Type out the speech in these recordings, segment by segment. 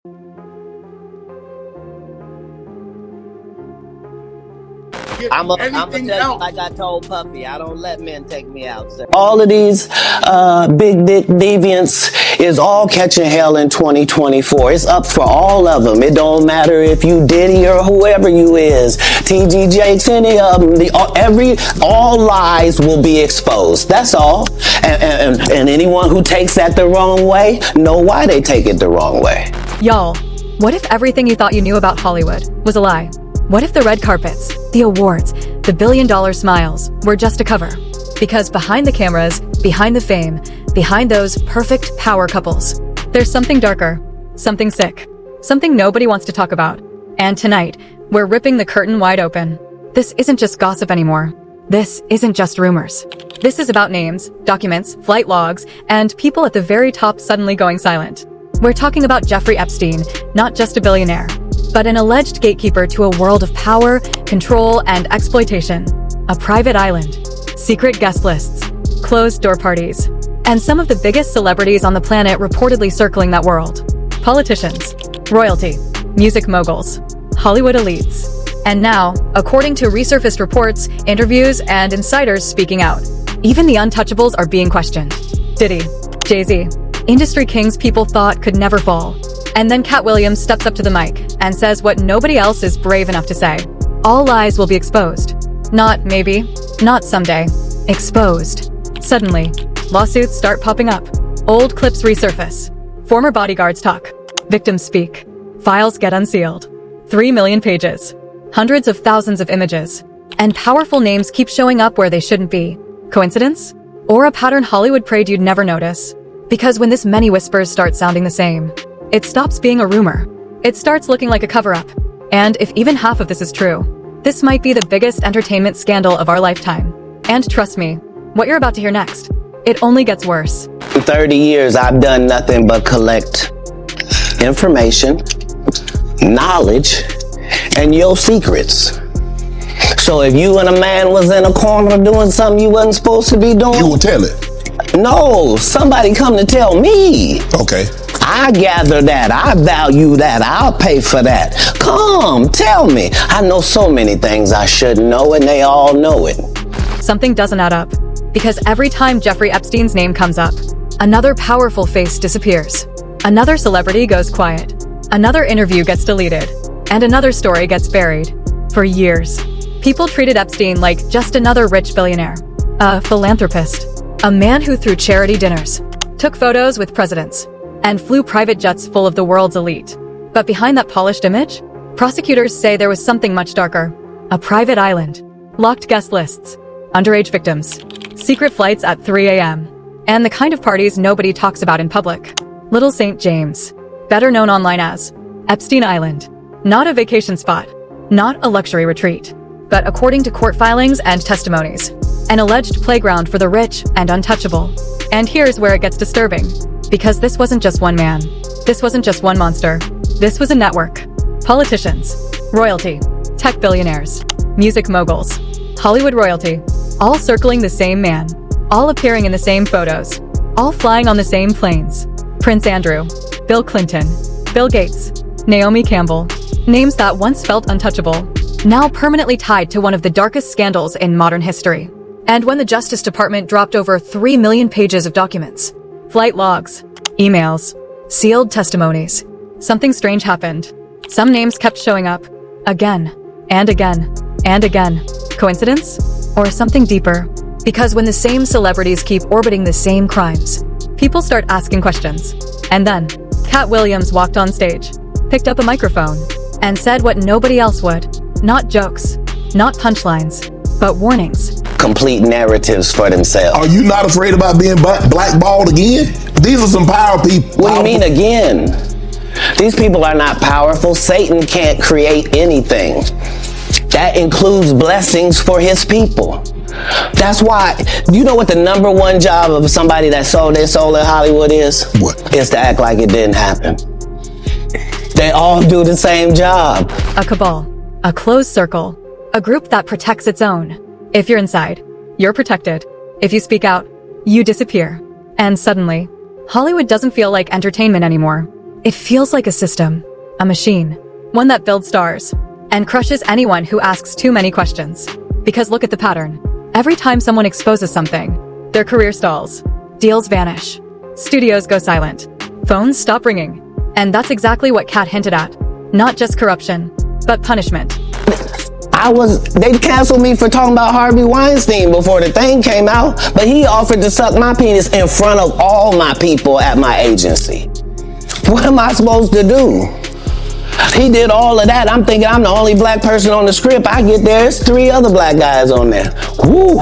I'm tell you like I told Puffy, I don't let men take me out, sir. All of these big dick deviants is all catching hell in 2024. It's up for all of them. It don't matter if you Diddy or whoever you is, TG Jakes, any of them. All lies will be exposed. That's all. And anyone who takes that the wrong way, know why they take it the wrong way. Y'all, what if everything you thought you knew about Hollywood was a lie? What if the red carpets, the awards, the billion-dollar smiles were just a cover? Because behind the cameras, behind the fame, behind those perfect power couples, there's something darker, something sick, something nobody wants to talk about. And tonight, we're ripping the curtain wide open. This isn't just gossip anymore. This isn't just rumors. This is about names, documents, flight logs, and people at the very top suddenly going silent. We're talking about Jeffrey Epstein, not just a billionaire, but an alleged gatekeeper to a world of power, control, and exploitation. A private island, secret guest lists, closed-door parties, and some of the biggest celebrities on the planet reportedly circling that world. Politicians, royalty, music moguls, Hollywood elites. And now, according to resurfaced reports, interviews, and insiders speaking out, even the untouchables are being questioned. Diddy, Jay-Z, industry kings people thought could never fall. And then Katt steps up to the mic and says what nobody else is brave enough to say. All lies will be exposed. Not maybe, not someday. Exposed. Suddenly, lawsuits start popping up. Old clips resurface. Former bodyguards talk. Victims speak. Files get unsealed. 3 million pages. Hundreds of thousands of images. And powerful names keep showing up where they shouldn't be. Coincidence? Or a pattern Hollywood prayed you'd never notice? Because when this many whispers start sounding the same, it stops being a rumor. It starts looking like a cover-up. And if even half of this is true, this might be the biggest entertainment scandal of our lifetime. And trust me, what you're about to hear next, it only gets worse. In 30 years, I've done nothing but collect information, knowledge, and your secrets. So if you and a man was in a corner doing something you wasn't supposed to be doing, you will tell it. No, somebody come to tell me. Okay. I gather that, I value that, I'll pay for that. Come, tell me. I know so many things I shouldn't know, and they all know it. Something doesn't add up. Because every time Jeffrey Epstein's name comes up, another powerful face disappears. Another celebrity goes quiet. Another interview gets deleted. And another story gets buried. For years, people treated Epstein like just another rich billionaire. A philanthropist. A man who threw charity dinners, took photos with presidents, and flew private jets full of the world's elite. But behind that polished image, prosecutors say there was something much darker. A private island, locked guest lists, underage victims, secret flights at 3 a.m., and the kind of parties nobody talks about in public. Little St. James, better known online as Epstein Island. Not a vacation spot, not a luxury retreat, but according to court filings and testimonies, an alleged playground for the rich and untouchable. And here's where it gets disturbing. Because this wasn't just one man. This wasn't just one monster. This was a network. Politicians, royalty, tech billionaires, music moguls, Hollywood royalty, all circling the same man, all appearing in the same photos, all flying on the same planes. Prince Andrew, Bill Clinton, Bill Gates, Naomi Campbell, names that once felt untouchable, now permanently tied to one of the darkest scandals in modern history. And when the Justice Department dropped over 3 million pages of documents, flight logs, emails, sealed testimonies, something strange happened. Some names kept showing up, again, and again, and again. Coincidence? Or something deeper? Because when the same celebrities keep orbiting the same crimes, people start asking questions. And then, Katt walked on stage, picked up a microphone, and said what nobody else would. Not jokes, not punchlines, but warnings. Complete narratives for themselves. Are you not afraid about being blackballed again? These are some power people. What do you mean again? These people are not powerful. Satan can't create anything. That includes blessings for his people. That's why, you know what the number one job of somebody that sold their soul in Hollywood is? What? Is to act like it didn't happen. They all do the same job. A cabal, a closed circle, a group that protects its own. If you're inside, you're protected. If you speak out, you disappear. And suddenly, Hollywood doesn't feel like entertainment anymore. It feels like a system, a machine, one that builds stars, and crushes anyone who asks too many questions. Because look at the pattern. Every time someone exposes something, their career stalls, deals vanish, studios go silent, phones stop ringing. And that's exactly what Katt hinted at. Not just corruption, but punishment. They canceled me for talking about Harvey Weinstein before the thing came out, but he offered to suck my penis in front of all my people at my agency. What am I supposed to do? He did all of that. I'm thinking I'm the only black person on the script. I get there, it's 3 other black guys on there. Woo!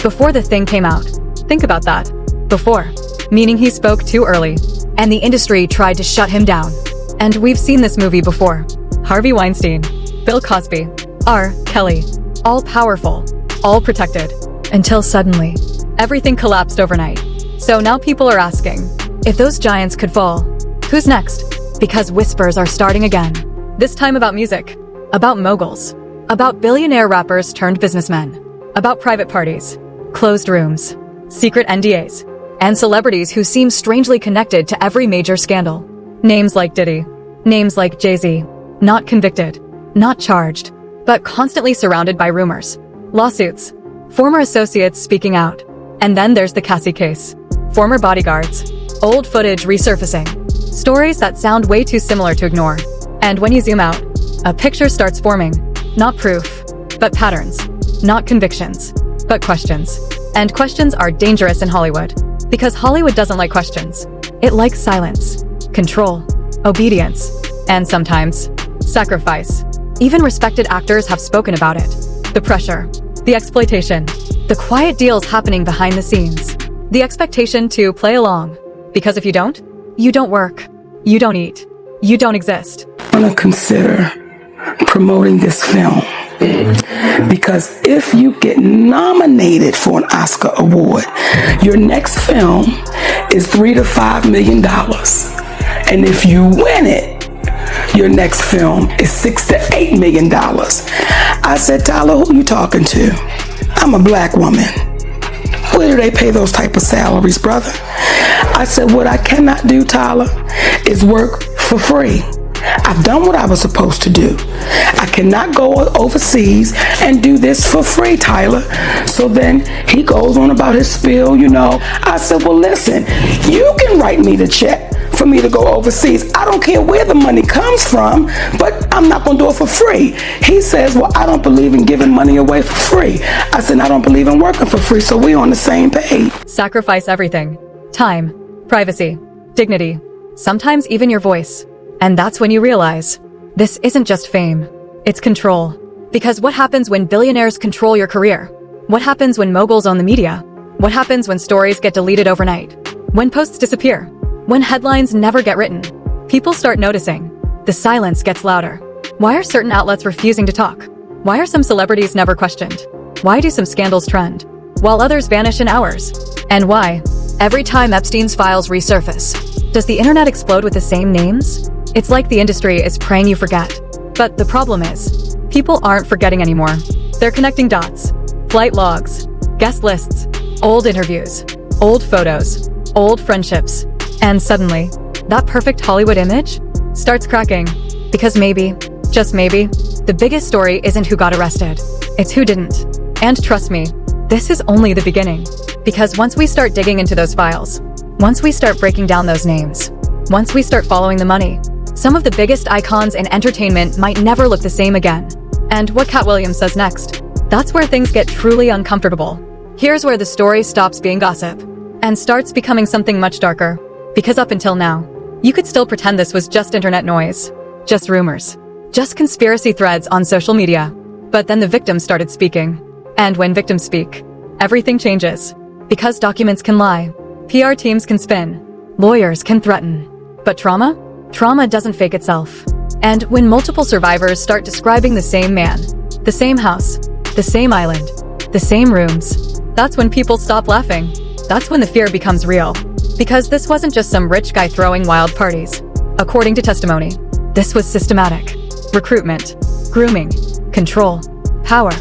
Before the thing came out. Think about that. Before. Meaning he spoke too early, and the industry tried to shut him down. And we've seen this movie before. Harvey Weinstein, Bill Cosby, R. Kelly. All powerful, all protected. Until suddenly, everything collapsed overnight. So now people are asking, if those giants could fall, who's next? Because whispers are starting again. This time about music, about moguls, about billionaire rappers turned businessmen, about private parties, closed rooms, secret NDAs, and celebrities who seem strangely connected to every major scandal. Names like Diddy, names like Jay-Z, not convicted, not charged, but constantly surrounded by rumors, lawsuits, former associates speaking out. And then there's the Cassie case, former bodyguards, old footage resurfacing, stories that sound way too similar to ignore. And when you zoom out, a picture starts forming, not proof, but patterns, not convictions, but questions. And questions are dangerous in Hollywood, because Hollywood doesn't like questions. It likes silence, control, obedience, and sometimes, sacrifice. Even respected actors have spoken about it. The pressure, the exploitation, the quiet deals happening behind the scenes, the expectation to play along. Because if you don't work, you don't eat, you don't exist. I'm going to consider promoting this film because if you get nominated for an Oscar award, your next film is $3 to $5 million. And if you win it, your next film is $6 to $8 million. I said, Tyler, who you talking to? I'm a black woman. Where do they pay those type of salaries, brother? I said, what I cannot do, Tyler, is work for free. I've done what I was supposed to do. I cannot go overseas and do this for free, Tyler. So then he goes on about his spiel, I said, well, listen, you can write me the check for me to go overseas. I don't care where the money comes from, but I'm not going to do it for free. He says, well, I don't believe in giving money away for free. I said, I don't believe in working for free, so we're on the same page. Sacrifice everything. Time, privacy, dignity, sometimes even your voice. And that's when you realize, this isn't just fame, it's control. Because what happens when billionaires control your career? What happens when moguls own the media? What happens when stories get deleted overnight? When posts disappear? When headlines never get written? People start noticing. The silence gets louder. Why are certain outlets refusing to talk? Why are some celebrities never questioned? Why do some scandals trend, while others vanish in hours? And why, every time Epstein's files resurface, does the internet explode with the same names? It's like the industry is praying you forget. But the problem is, people aren't forgetting anymore. They're connecting dots, flight logs, guest lists, old interviews, old photos, old friendships. And suddenly, that perfect Hollywood image starts cracking. Because maybe, just maybe, the biggest story isn't who got arrested. It's who didn't. And trust me, this is only the beginning. Because once we start digging into those files, once we start breaking down those names, once we start following the money, some of the biggest icons in entertainment might never look the same again. And what Katt Williams says next, that's where things get truly uncomfortable. Here's where the story stops being gossip and starts becoming something much darker. Because up until now, you could still pretend this was just internet noise, just rumors, just conspiracy threads on social media. But then the victims started speaking. And when victims speak, everything changes. Because documents can lie, PR teams can spin, lawyers can threaten. But trauma? Trauma doesn't fake itself. And when multiple survivors start describing the same man, the same house, the same island, the same rooms, that's when people stop laughing. That's when the fear becomes real. Because this wasn't just some rich guy throwing wild parties. According to testimony, this was systematic. Recruitment, grooming, control, power.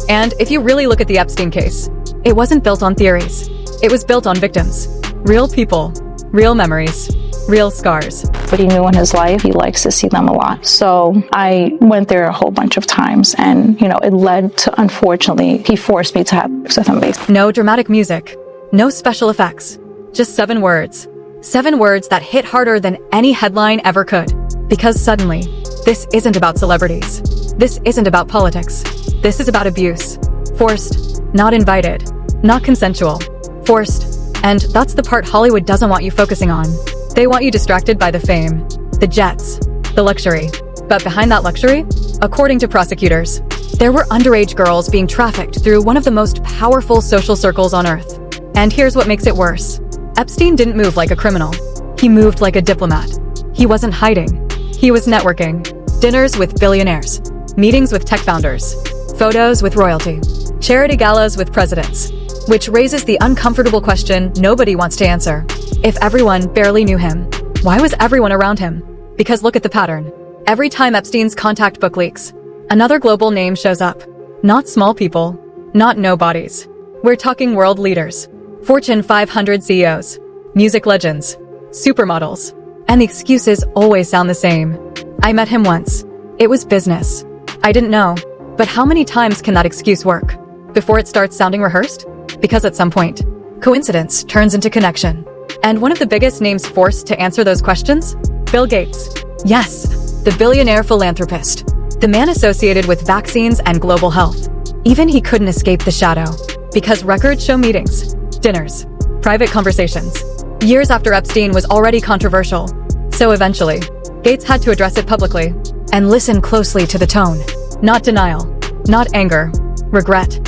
And if you really look at the Epstein case, it wasn't built on theories. It was built on victims. Real people, real memories, real scars. But he knew in his life, he likes to see them a lot. So I went there a whole bunch of times, and, it led to, unfortunately, he forced me to have sex with him, basically. No dramatic music, no special effects, just 7 words. 7 words that hit harder than any headline ever could. Because suddenly, this isn't about celebrities. This isn't about politics. This is about abuse. Forced, not invited, not consensual. Forced. And that's the part Hollywood doesn't want you focusing on. They want you distracted by the fame, the jets, the luxury. But behind that luxury, according to prosecutors, there were underage girls being trafficked through one of the most powerful social circles on Earth. And here's what makes it worse. Epstein didn't move like a criminal. He moved like a diplomat. He wasn't hiding. He was networking. Dinners with billionaires. Meetings with tech founders. Photos with royalty. Charity galas with presidents. Which raises the uncomfortable question nobody wants to answer. If everyone barely knew him, why was everyone around him? Because look at the pattern. Every time Epstein's contact book leaks, another global name shows up. Not small people. Not nobodies. We're talking world leaders. Fortune 500 CEOs. Music legends. Supermodels. And the excuses always sound the same. I met him once. It was business. I didn't know. But how many times can that excuse work before it starts sounding rehearsed? Because at some point, coincidence turns into connection. And one of the biggest names forced to answer those questions? Bill Gates. Yes, the billionaire philanthropist. The man associated with vaccines and global health. Even he couldn't escape the shadow. Because records show meetings, dinners, private conversations. Years after Epstein was already controversial. So eventually, Gates had to address it publicly. And listen closely to the tone. Not denial. Not anger. Regret.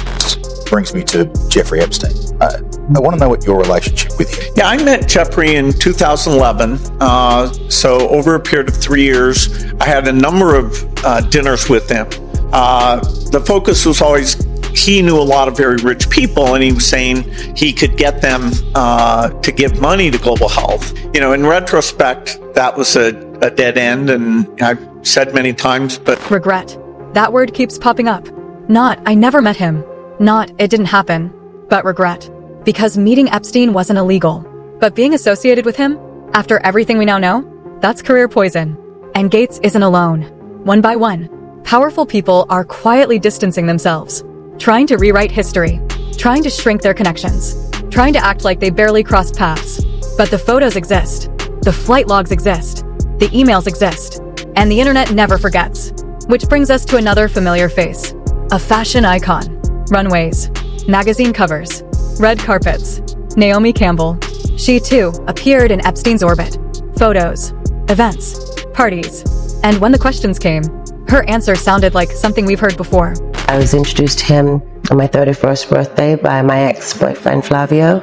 Brings me to Jeffrey Epstein. I want to know what your relationship with him. Yeah, I met Jeffrey in 2011. So over a period of 3 years, I had a number of dinners with him. The focus was always, he knew a lot of very rich people, and he was saying he could get them to give money to global health. In retrospect, that was a dead end, and I've said many times, but... Regret. That word keeps popping up. Not, I never met him. Not, it didn't happen. But regret. Because meeting Epstein wasn't illegal. But being associated with him, after everything we now know, that's career poison. And Gates isn't alone. One by one, powerful people are quietly distancing themselves. Trying to rewrite history. Trying to shrink their connections. Trying to act like they barely crossed paths. But the photos exist. The flight logs exist. The emails exist. And the internet never forgets. Which brings us to another familiar face. A fashion icon. Runways. Magazine covers. Red carpets. Naomi Campbell. She too appeared in Epstein's orbit. Photos. Events. Parties. And when the questions came, her answer sounded like something we've heard before. I was introduced to him on my 31st birthday by my ex-boyfriend Flavio.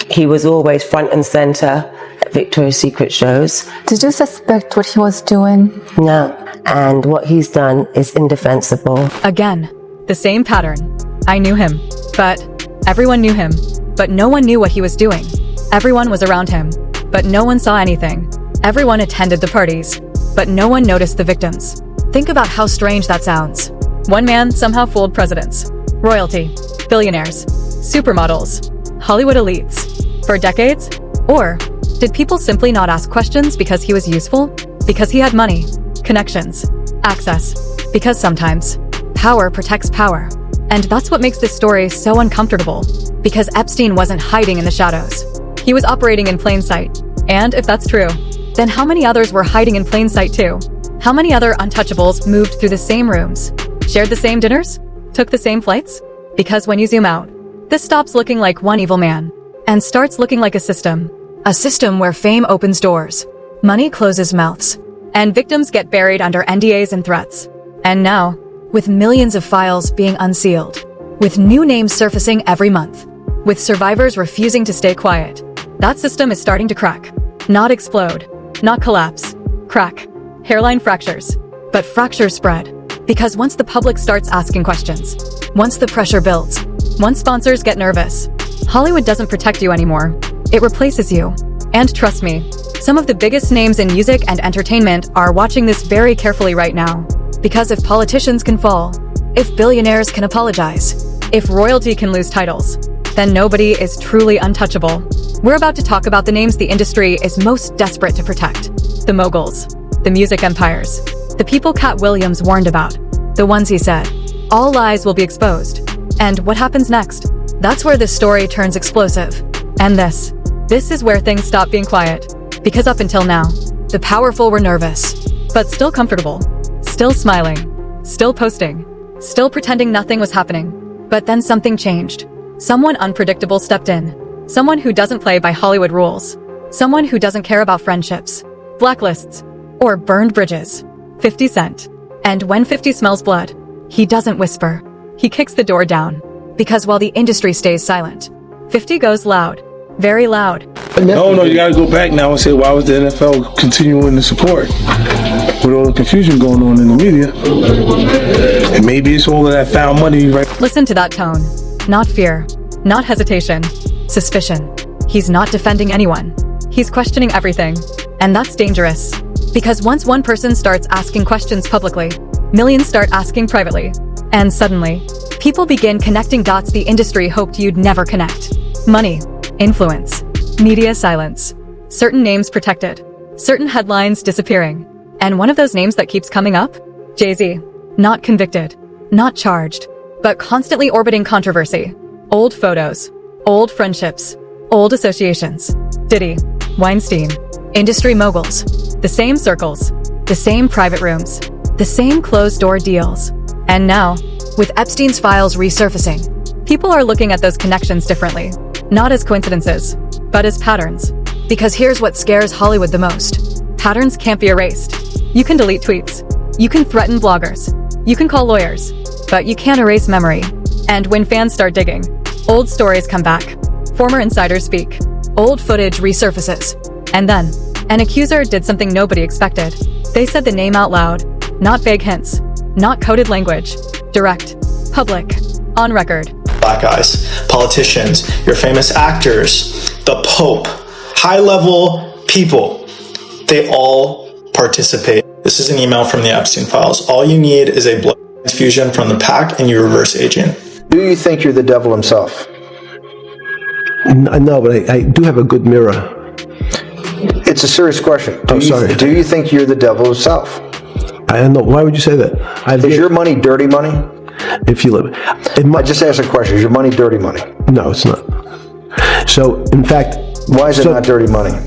He was always front and center at Victoria's Secret shows. Did you suspect what he was doing? No. And what he's done is indefensible. Again, the same pattern. I knew him, but everyone knew him, but no one knew what he was doing. Everyone was around him, but no one saw anything. Everyone attended the parties, but no one noticed the victims. Think about how strange that sounds. One man somehow fooled presidents, royalty, billionaires, supermodels, Hollywood elites, for decades? Or did people simply not ask questions because he was useful? Because he had money, connections, access? Because sometimes, power protects power. And that's what makes this story so uncomfortable. Because Epstein wasn't hiding in the shadows. He was operating in plain sight. And if that's true, then how many others were hiding in plain sight too? How many other untouchables moved through the same rooms? Shared the same dinners? Took the same flights? Because when you zoom out, this stops looking like one evil man and starts looking like a system. A system where fame opens doors, money closes mouths, and victims get buried under NDAs and threats. And now, with millions of files being unsealed, with new names surfacing every month, with survivors refusing to stay quiet, that system is starting to crack. Not explode, not collapse, crack. Hairline fractures, but fractures spread. Because once the public starts asking questions, once the pressure builds, once sponsors get nervous, Hollywood doesn't protect you anymore. It replaces you. And trust me, some of the biggest names in music and entertainment are watching this very carefully right now. Because if politicians can fall, if billionaires can apologize, if royalty can lose titles, then nobody is truly untouchable. We're about to talk about the names the industry is most desperate to protect. The moguls, the music empires, the people Katt Williams warned about, the ones he said, all lies will be exposed. And what happens next? That's where this story turns explosive. And this is where things stop being quiet. Because up until now, the powerful were nervous, but still comfortable, still smiling, still posting, still pretending nothing was happening. But then something changed. Someone unpredictable stepped in. Someone who doesn't play by Hollywood rules. Someone who doesn't care about friendships, blacklists, or burned bridges. 50 Cent. And when 50 smells blood, he doesn't whisper. He kicks the door down. Because while the industry stays silent, 50 goes loud. Very loud. No, you gotta go back now and say, why was the NFL continuing to support? With all the confusion going on in the media. And maybe it's all of that found money, right? Listen to that tone. Not fear. Not hesitation. Suspicion. He's not defending anyone. He's questioning everything. And that's dangerous. Because once one person starts asking questions publicly, millions start asking privately. And suddenly, people begin connecting dots the industry hoped you'd never connect. Money. Influence. Media silence. Certain names protected. Certain headlines disappearing. And one of those names that keeps coming up? Jay-Z. Not convicted. Not charged. But constantly orbiting controversy. Old photos. Old friendships. Old associations. Diddy. Weinstein. Industry moguls. The same circles. The same private rooms. The same closed-door deals. And now, with Epstein's files resurfacing, people are looking at those connections differently. Not as coincidences, but as patterns. Because here's what scares Hollywood the most. Patterns can't be erased. You can delete tweets. You can threaten bloggers. You can call lawyers. But you can't erase memory. And when fans start digging, old stories come back. Former insiders speak. Old footage resurfaces. And then, an accuser did something nobody expected. They said the name out loud. Not vague hints. Not coded language. Direct. Public. On record. Black guys, politicians, your famous actors, the Pope, high-level people, they all participate. This is an email from the Epstein files. All you need is a blood transfusion from the pack and you reverse aging. Do you think you're the devil himself? No, but I do have a good mirror. It's a serious question. Sorry. Do you think you're the devil himself? I don't know. Why would you say that? Is your money dirty money? If you live, I just asked a question. Is your money dirty money? No, it's not. So, in fact, why is it not dirty money?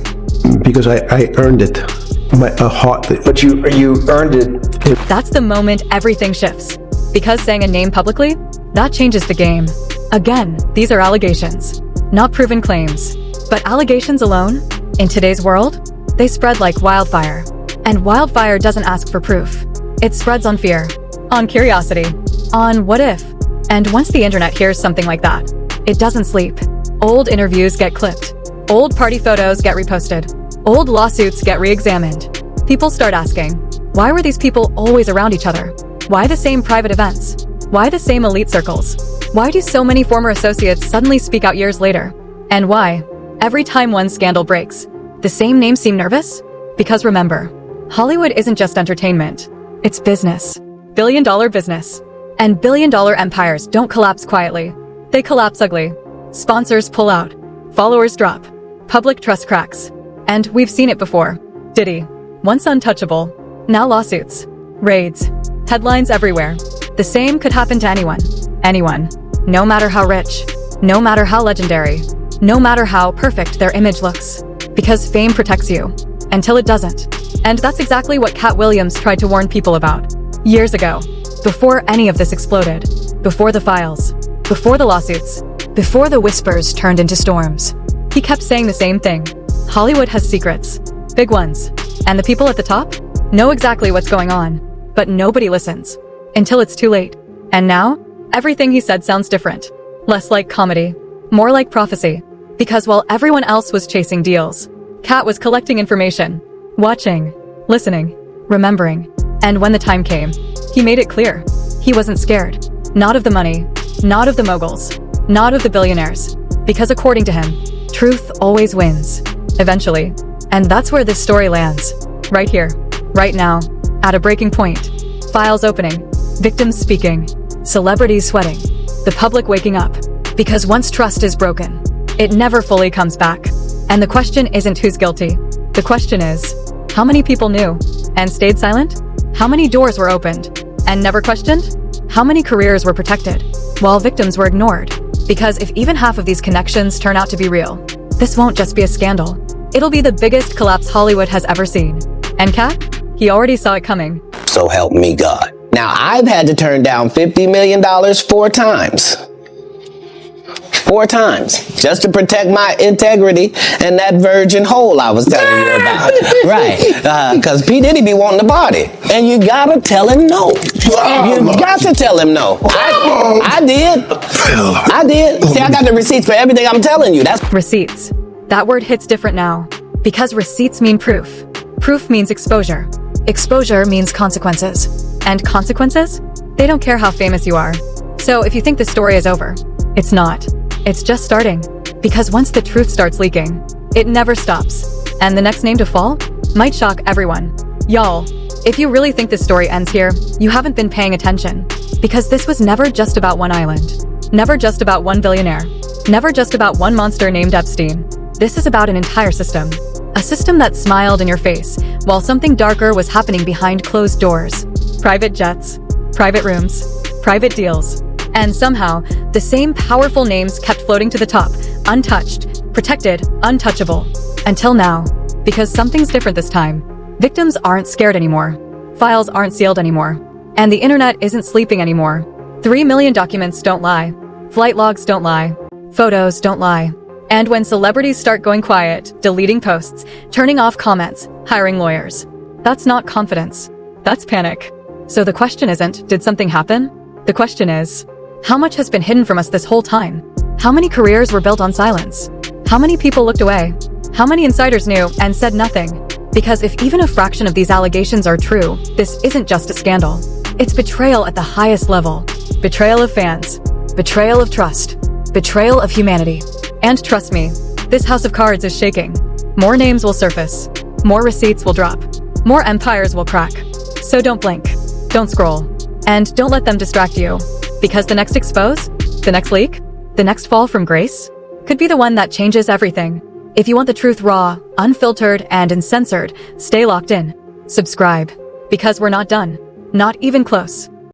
Because I earned it. But you earned it. That's the moment everything shifts. Because saying a name publicly, that changes the game. Again, these are allegations, not proven claims. But allegations alone, in today's world, they spread like wildfire. And wildfire doesn't ask for proof. It spreads on fear, on curiosity, on what if. And once the internet hears something like that, it doesn't sleep. Old interviews get clipped. Old party photos get reposted. Old lawsuits get re-examined. People start asking, why were these people always around each other? Why the same private events? Why the same elite circles? Why do so many former associates suddenly speak out years later? And why, every time one scandal breaks, the same names seem nervous? Because remember, Hollywood isn't just entertainment. It's business. Billion-dollar business. And billion-dollar empires don't collapse quietly. They collapse ugly. Sponsors pull out. Followers drop. Public trust cracks. And we've seen it before. Diddy. Once untouchable. Now lawsuits. Raids. Headlines everywhere. The same could happen to anyone. Anyone. No matter how rich. No matter how legendary. No matter how perfect their image looks. Because fame protects you. Until it doesn't. And that's exactly what Katt Williams tried to warn people about. Years ago. Before any of this exploded. Before the files. Before the lawsuits. Before the whispers turned into storms. He kept saying the same thing. Hollywood has secrets. Big ones. And the people at the top know exactly what's going on. But nobody listens. Until it's too late. And now, everything he said sounds different. Less like comedy. More like prophecy. Because while everyone else was chasing deals, Katt was collecting information. Watching. Listening. Remembering. And when the time came, he made it clear. He wasn't scared. Not of the money. Not of the moguls. Not of the billionaires. Because according to him, truth always wins. Eventually. And that's where this story lands. Right here. Right now. At a breaking point. Files opening. Victims speaking. Celebrities sweating. The public waking up. Because once trust is broken, it never fully comes back. And the question isn't who's guilty. The question is, how many people knew and stayed silent? How many doors were opened and never questioned? How many careers were protected while victims were ignored? Because if even half of these connections turn out to be real, this won't just be a scandal. It'll be the biggest collapse Hollywood has ever seen. And Katt? He already saw it coming. So help me God. Now, I've had to turn down $50 million 4 times. 4 times. Just to protect my integrity and that virgin hole I was telling you about. Right. Because P. Diddy be wanting the body. And you gotta tell him no. You got to tell him no. I did. I did. See, I got the receipts for everything I'm telling you. That's receipts. That word hits different now. Because receipts mean proof. Proof means exposure. Exposure means consequences. And consequences? They don't care how famous you are. So if you think the story is over, it's not. It's just starting. Because once the truth starts leaking, it never stops. And the next name to fall might shock everyone. Y'all, if you really think this story ends here, you haven't been paying attention. Because this was never just about one island. Never just about one billionaire. Never just about one monster named Epstein. This is about an entire system. A system that smiled in your face while something darker was happening behind closed doors. Private jets, private rooms, private deals. And somehow, the same powerful names kept floating to the top, untouched, protected, untouchable. Until now. Because something's different this time. Victims aren't scared anymore. Files aren't sealed anymore. And the internet isn't sleeping anymore. 3 million documents don't lie. Flight logs don't lie. Photos don't lie. And when celebrities start going quiet, deleting posts, turning off comments, hiring lawyers, that's not confidence. That's panic. So the question isn't, did something happen? The question is, how much has been hidden from us this whole time? How many careers were built on silence? How many people looked away? How many insiders knew and said nothing? Because if even a fraction of these allegations are true, this isn't just a scandal. It's betrayal at the highest level. Betrayal of fans. Betrayal of trust. Betrayal of humanity. And trust me, this house of cards is shaking. More names will surface. More receipts will drop. More empires will crack. So don't blink. Don't scroll. And don't let them distract you. Because the next expose, the next leak, the next fall from grace, could be the one that changes everything. If you want the truth raw, unfiltered, and uncensored, stay locked in. Subscribe. Because we're not done. Not even close.